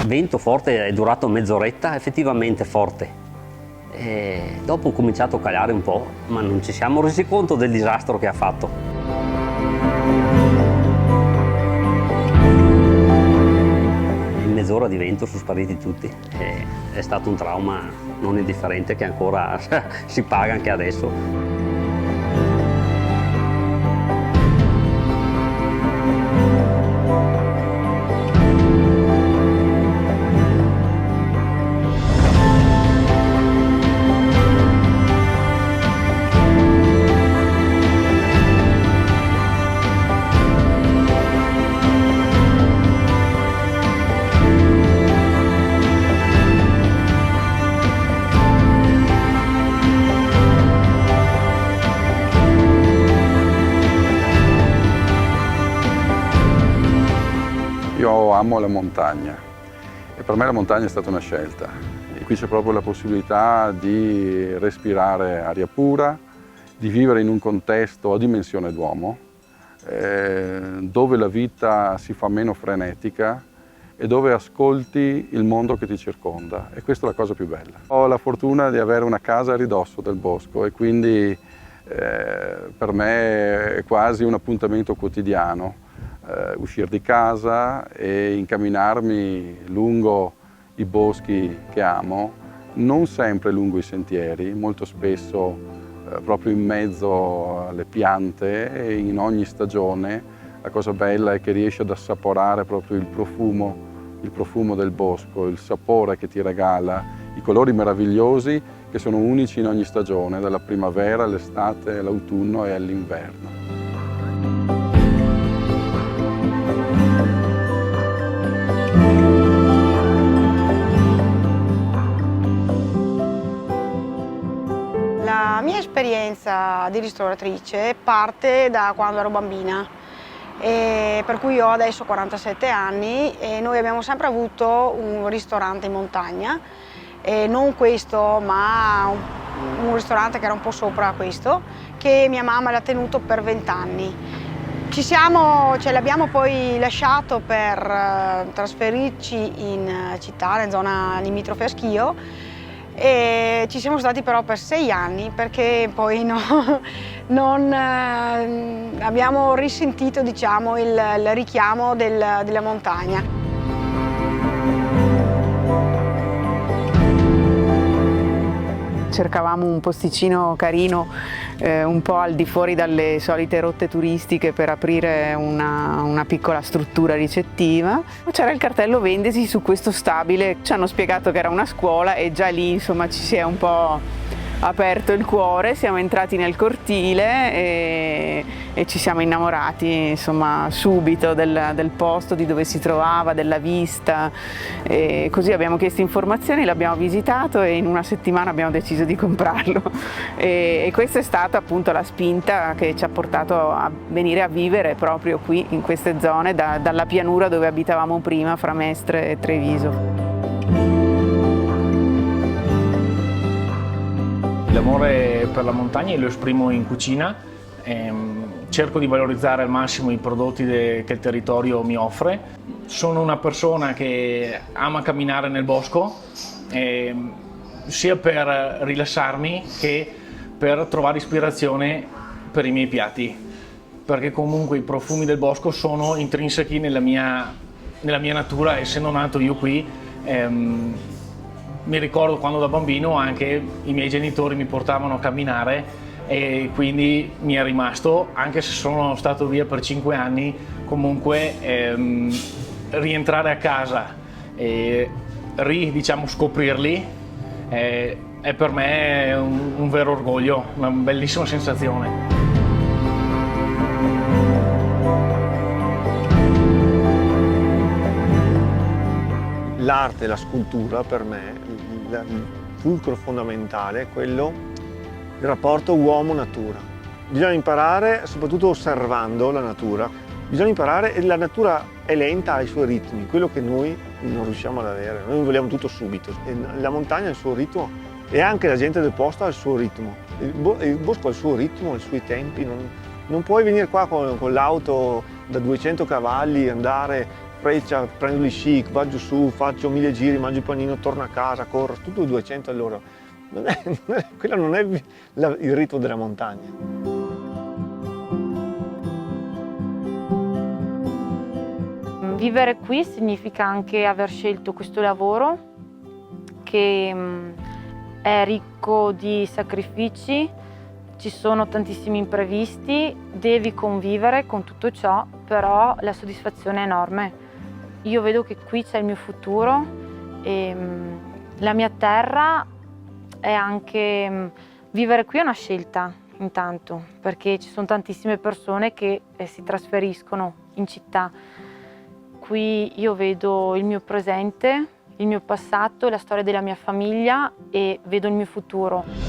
vento forte è durato mezz'oretta, effettivamente forte. E dopo ho cominciato a calare un po', ma non ci siamo resi conto del disastro che ha fatto. In mezz'ora di vento sono spariti tutti. È stato un trauma non indifferente che ancora si paga anche adesso. Io amo la montagna e per me la montagna è stata una scelta. E qui c'è proprio la possibilità di respirare aria pura, di vivere in un contesto a dimensione d'uomo, dove la vita si fa meno frenetica e dove ascolti il mondo che ti circonda, e questa è la cosa più bella. Ho la fortuna di avere una casa a ridosso del bosco e quindi per me è quasi un appuntamento quotidiano. Uscire di casa e incamminarmi lungo i boschi che amo, non sempre lungo i sentieri, molto spesso proprio in mezzo alle piante e in ogni stagione. La cosa bella è che riesci ad assaporare proprio il profumo del bosco, il sapore che ti regala, i colori meravigliosi che sono unici in ogni stagione, dalla primavera all'estate, all'autunno e all'inverno. La mia esperienza di ristoratrice parte da quando ero bambina, per cui ho adesso 47 anni e noi abbiamo sempre avuto un ristorante in montagna, non questo ma un ristorante che era un po' sopra questo, che mia mamma l'ha tenuto per 20 anni. Ce l'abbiamo poi lasciato per trasferirci in città, nella zona limitrofe a Schio, e ci siamo stati però per 6 anni perché poi non abbiamo risentito, diciamo, il richiamo della montagna. Cercavamo un posticino carino, un po' al di fuori dalle solite rotte turistiche, per aprire una piccola struttura ricettiva. C'era il cartello vendesi su questo stabile, ci hanno spiegato che era una scuola e già lì insomma ci si è un po' aperto il cuore, siamo entrati nel cortile e ci siamo innamorati insomma subito del posto, di dove si trovava, della vista, e così abbiamo chiesto informazioni, l'abbiamo visitato e in una settimana abbiamo deciso di comprarlo e questa è stata appunto la spinta che ci ha portato a venire a vivere proprio qui in queste zone, dalla pianura dove abitavamo prima, fra Mestre e Treviso. L'amore per la montagna lo esprimo in cucina, cerco di valorizzare al massimo i prodotti che il territorio mi offre. Sono una persona che ama camminare nel bosco, sia per rilassarmi che per trovare ispirazione per i miei piatti, perché comunque i profumi del bosco sono intrinseci nella mia natura, essendo nato io qui. Mi ricordo quando da bambino anche i miei genitori mi portavano a camminare e quindi mi è rimasto, anche se sono stato via per 5 anni, comunque rientrare a casa e diciamo scoprirli è per me un vero orgoglio, una bellissima sensazione. L'arte, la scultura per me, il fulcro fondamentale è quello del rapporto uomo-natura. Bisogna imparare, soprattutto osservando la natura, bisogna imparare, e la natura è lenta, ha i suoi ritmi, quello che noi non riusciamo ad avere, noi vogliamo tutto subito. E la montagna ha il suo ritmo e anche la gente del posto ha il suo ritmo. Il bosco ha il suo ritmo, i suoi tempi, non puoi venire qua con l'auto da 200 cavalli, andare Freccia, prendo gli chic, vado su, faccio 1000 giri, mangio il panino, torno a casa, corro, tutto 200 all'ora. Quello non è il ritmo della montagna. Vivere qui significa anche aver scelto questo lavoro che è ricco di sacrifici, ci sono tantissimi imprevisti, devi convivere con tutto ciò, però la soddisfazione è enorme. Io vedo che qui c'è il mio futuro e la mia terra è anche... Vivere qui è una scelta intanto, perché ci sono tantissime persone che si trasferiscono in città. Qui io vedo il mio presente, il mio passato, la storia della mia famiglia e vedo il mio futuro.